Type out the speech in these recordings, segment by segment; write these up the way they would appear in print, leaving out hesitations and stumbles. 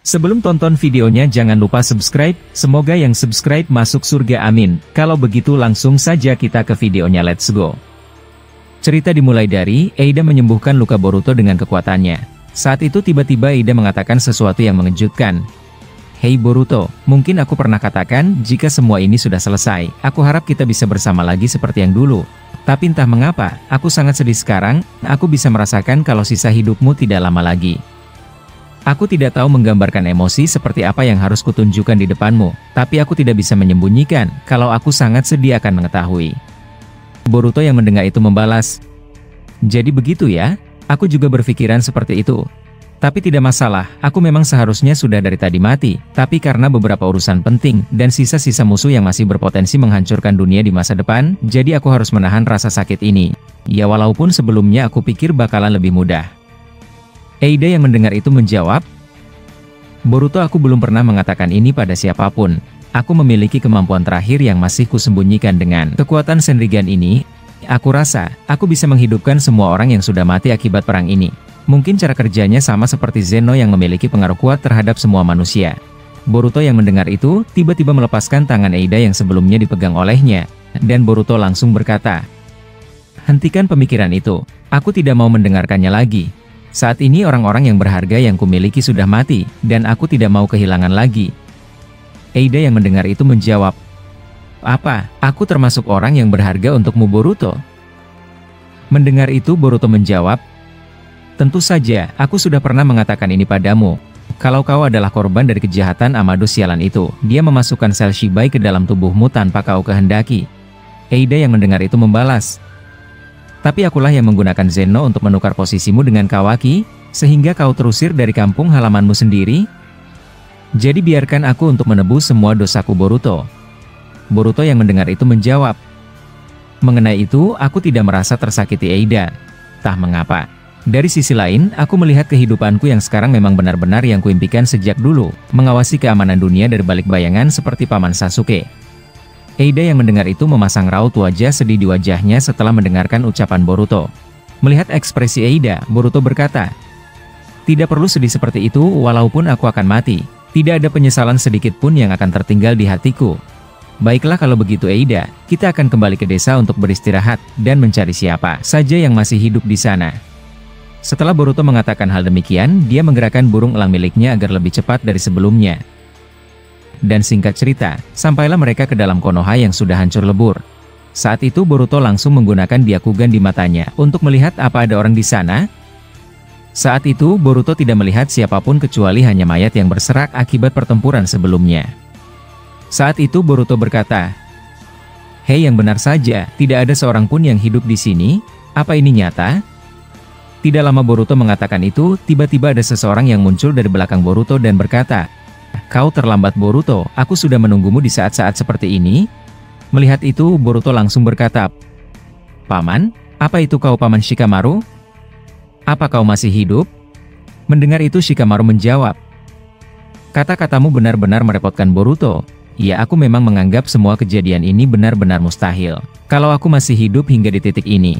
Sebelum tonton videonya jangan lupa subscribe, semoga yang subscribe masuk surga amin. Kalau begitu langsung saja kita ke videonya, let's go. Cerita dimulai dari, Eida menyembuhkan luka Boruto dengan kekuatannya. Saat itu tiba-tiba Eida mengatakan sesuatu yang mengejutkan. Hei Boruto, mungkin aku pernah katakan, jika semua ini sudah selesai, aku harap kita bisa bersama lagi seperti yang dulu. Tapi entah mengapa, aku sangat sedih sekarang, aku bisa merasakan kalau sisa hidupmu tidak lama lagi. Aku tidak tahu menggambarkan emosi seperti apa yang harus kutunjukkan di depanmu, tapi aku tidak bisa menyembunyikan, kalau aku sangat sedih akan mengetahui. Boruto yang mendengar itu membalas, jadi begitu ya, aku juga berpikiran seperti itu. Tapi tidak masalah, aku memang seharusnya sudah dari tadi mati, tapi karena beberapa urusan penting, dan sisa-sisa musuh yang masih berpotensi menghancurkan dunia di masa depan, jadi aku harus menahan rasa sakit ini. Ya walaupun sebelumnya aku pikir bakalan lebih mudah. Eida yang mendengar itu menjawab, Boruto, aku belum pernah mengatakan ini pada siapapun. Aku memiliki kemampuan terakhir yang masih kusembunyikan dengan kekuatan Senrigan ini. Aku rasa, aku bisa menghidupkan semua orang yang sudah mati akibat perang ini. Mungkin cara kerjanya sama seperti Zeno yang memiliki pengaruh kuat terhadap semua manusia. Boruto yang mendengar itu, tiba-tiba melepaskan tangan Eida yang sebelumnya dipegang olehnya. Dan Boruto langsung berkata, hentikan pemikiran itu, aku tidak mau mendengarkannya lagi. Saat ini orang-orang yang berharga yang kumiliki sudah mati, dan aku tidak mau kehilangan lagi. Eida yang mendengar itu menjawab, apa, aku termasuk orang yang berharga untukmu Boruto? Mendengar itu Boruto menjawab, tentu saja, aku sudah pernah mengatakan ini padamu. Kalau kau adalah korban dari kejahatan Amado sialan itu, dia memasukkan sel Shibai ke dalam tubuhmu tanpa kau kehendaki. Eida yang mendengar itu membalas, tapi akulah yang menggunakan Zeno untuk menukar posisimu dengan Kawaki, sehingga kau terusir dari kampung halamanmu sendiri. Jadi biarkan aku untuk menebus semua dosaku Boruto. Boruto yang mendengar itu menjawab, mengenai itu aku tidak merasa tersakiti Eida. Tah mengapa? Dari sisi lain, aku melihat kehidupanku yang sekarang memang benar-benar yang kuimpikan sejak dulu, mengawasi keamanan dunia dari balik bayangan seperti Paman Sasuke. Eida yang mendengar itu memasang raut wajah sedih di wajahnya setelah mendengarkan ucapan Boruto. Melihat ekspresi Eida, Boruto berkata, tidak perlu sedih seperti itu walaupun aku akan mati. Tidak ada penyesalan sedikit pun yang akan tertinggal di hatiku. Baiklah kalau begitu Eida, kita akan kembali ke desa untuk beristirahat dan mencari siapa saja yang masih hidup di sana. Setelah Boruto mengatakan hal demikian, dia menggerakkan burung elang miliknya agar lebih cepat dari sebelumnya. Dan singkat cerita, sampailah mereka ke dalam Konoha yang sudah hancur lebur. Saat itu Boruto langsung menggunakan Byakugan di matanya untuk melihat apa ada orang di sana. Saat itu Boruto tidak melihat siapapun kecuali hanya mayat yang berserak akibat pertempuran sebelumnya. Saat itu Boruto berkata, hei, yang benar saja, tidak ada seorang pun yang hidup di sini, apa ini nyata? Tidak lama Boruto mengatakan itu, tiba-tiba ada seseorang yang muncul dari belakang Boruto dan berkata, kau terlambat Boruto, aku sudah menunggumu di saat-saat seperti ini. Melihat itu Boruto langsung berkata, Paman, apa itu kau Paman Shikamaru? Apa kau masih hidup? Mendengar itu Shikamaru menjawab, kata-katamu benar-benar merepotkan Boruto. Ya, aku memang menganggap semua kejadian ini benar-benar mustahil. Kalau aku masih hidup hingga di titik ini.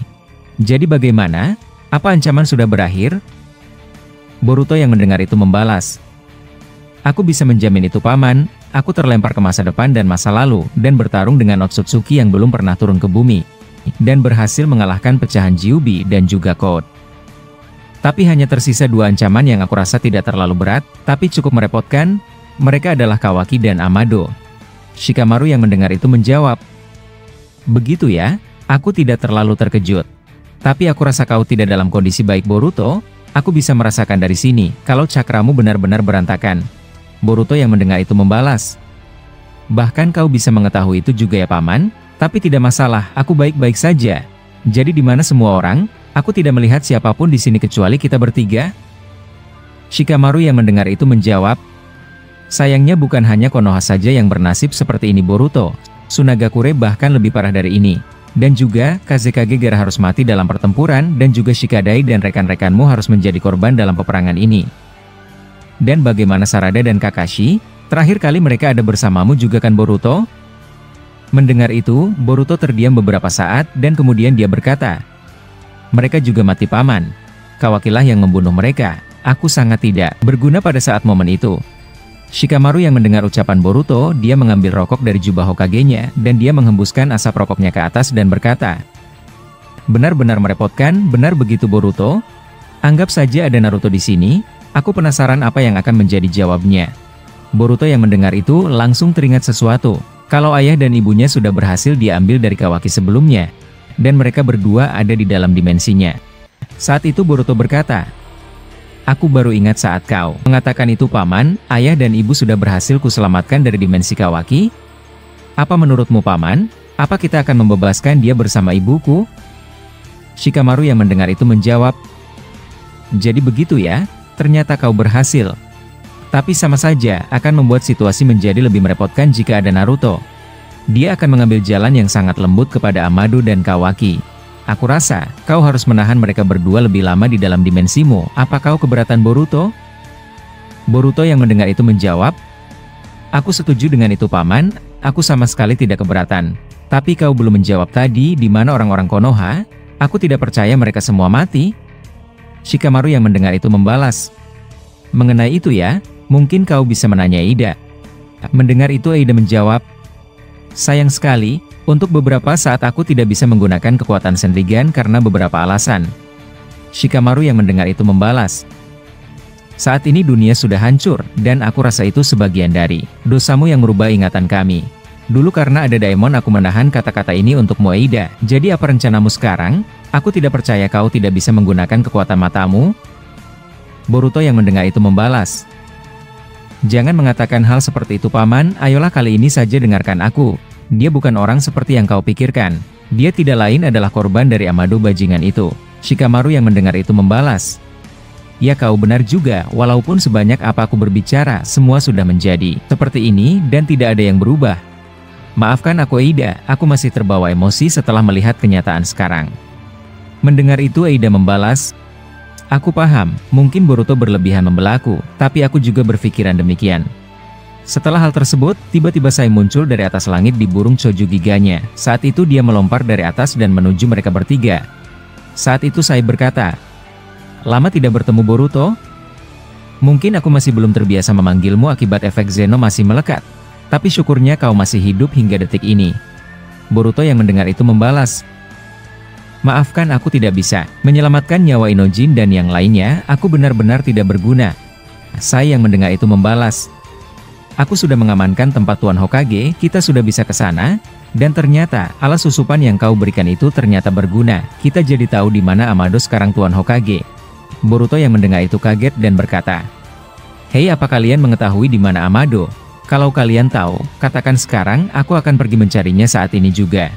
Jadi bagaimana? Apa ancaman sudah berakhir? Boruto yang mendengar itu membalas, aku bisa menjamin itu Paman, aku terlempar ke masa depan dan masa lalu, dan bertarung dengan Otsutsuki yang belum pernah turun ke bumi. Dan berhasil mengalahkan pecahan Kyuubi dan juga Code. Tapi hanya tersisa dua ancaman yang aku rasa tidak terlalu berat, tapi cukup merepotkan, mereka adalah Kawaki dan Amado. Shikamaru yang mendengar itu menjawab, begitu ya, aku tidak terlalu terkejut. Tapi aku rasa kau tidak dalam kondisi baik Boruto, aku bisa merasakan dari sini, kalau cakramu benar-benar berantakan. Boruto yang mendengar itu membalas, bahkan kau bisa mengetahui itu juga ya Paman, tapi tidak masalah, aku baik-baik saja. Jadi di mana semua orang? Aku tidak melihat siapapun di sini kecuali kita bertiga. Shikamaru yang mendengar itu menjawab, sayangnya bukan hanya Konoha saja yang bernasib seperti ini Boruto, Tsunagakure bahkan lebih parah dari ini. Dan juga, Kazekage Gara harus mati dalam pertempuran, dan juga Shikadai dan rekan-rekanmu harus menjadi korban dalam peperangan ini. Dan bagaimana Sarada dan Kakashi? Terakhir kali mereka ada bersamamu juga kan Boruto? Mendengar itu, Boruto terdiam beberapa saat, dan kemudian dia berkata, mereka juga mati Paman. Kawakilah yang membunuh mereka. Aku sangat tidak berguna pada saat momen itu. Shikamaru yang mendengar ucapan Boruto, dia mengambil rokok dari jubah Hokage-nya, dan dia menghembuskan asap rokoknya ke atas dan berkata, "Benar-benar merepotkan, benar begitu Boruto? Anggap saja ada Naruto di sini, aku penasaran apa yang akan menjadi jawabnya." Boruto yang mendengar itu langsung teringat sesuatu, kalau ayah dan ibunya sudah berhasil diambil dari Kawaki sebelumnya, dan mereka berdua ada di dalam dimensinya. Saat itu Boruto berkata, "Aku baru ingat saat kau mengatakan itu Paman, ayah dan ibu sudah berhasil kuselamatkan dari dimensi Kawaki. Apa menurutmu Paman? Apa kita akan membebaskan dia bersama ibuku?" Shikamaru yang mendengar itu menjawab, "Jadi begitu ya, ternyata kau berhasil. Tapi sama saja akan membuat situasi menjadi lebih merepotkan jika ada Naruto. Dia akan mengambil jalan yang sangat lembut kepada Amado dan Kawaki. Aku rasa, kau harus menahan mereka berdua lebih lama di dalam dimensimu. Apa kau keberatan Boruto?" Boruto yang mendengar itu menjawab, "Aku setuju dengan itu Paman, aku sama sekali tidak keberatan. Tapi kau belum menjawab tadi di mana orang-orang Konoha? Aku tidak percaya mereka semua mati." Shikamaru yang mendengar itu membalas, "Mengenai itu ya, mungkin kau bisa menanya Ida." Mendengar itu Ida menjawab, "Sayang sekali, untuk beberapa saat aku tidak bisa menggunakan kekuatan Senrigan karena beberapa alasan." Shikamaru yang mendengar itu membalas, "Saat ini dunia sudah hancur, dan aku rasa itu sebagian dari dosamu yang merubah ingatan kami. Dulu karena ada Daemon aku menahan kata-kata ini untukmu Ida, jadi apa rencanamu sekarang? Aku tidak percaya kau tidak bisa menggunakan kekuatan matamu." Boruto yang mendengar itu membalas, "Jangan mengatakan hal seperti itu Paman, ayolah kali ini saja dengarkan aku. Dia bukan orang seperti yang kau pikirkan. Dia tidak lain adalah korban dari Amado bajingan itu." Shikamaru yang mendengar itu membalas, "Ya kau benar juga, walaupun sebanyak apa aku berbicara, semua sudah menjadi seperti ini dan tidak ada yang berubah. Maafkan aku Ida, aku masih terbawa emosi setelah melihat kenyataan sekarang." Mendengar itu Ida membalas, "Aku paham, mungkin Boruto berlebihan membelaku, tapi aku juga berpikiran demikian." Setelah hal tersebut, tiba-tiba Sai muncul dari atas langit di burung Choju Giganya. Saat itu dia melompat dari atas dan menuju mereka bertiga. Saat itu Sai berkata, "Lama tidak bertemu Boruto? Mungkin aku masih belum terbiasa memanggilmu akibat efek Zeno masih melekat. Tapi syukurnya kau masih hidup hingga detik ini." Boruto yang mendengar itu membalas, "Maafkan aku tidak bisa menyelamatkan nyawa Inojin dan yang lainnya, aku benar-benar tidak berguna." Sai yang mendengar itu membalas, "Aku sudah mengamankan tempat Tuan Hokage, kita sudah bisa ke sana, dan ternyata alas susupan yang kau berikan itu ternyata berguna. Kita jadi tahu di mana Amado sekarang Tuan Hokage." Boruto yang mendengar itu kaget dan berkata, "Hei, apa kalian mengetahui di mana Amado? Kalau kalian tahu, katakan sekarang, aku akan pergi mencarinya saat ini juga."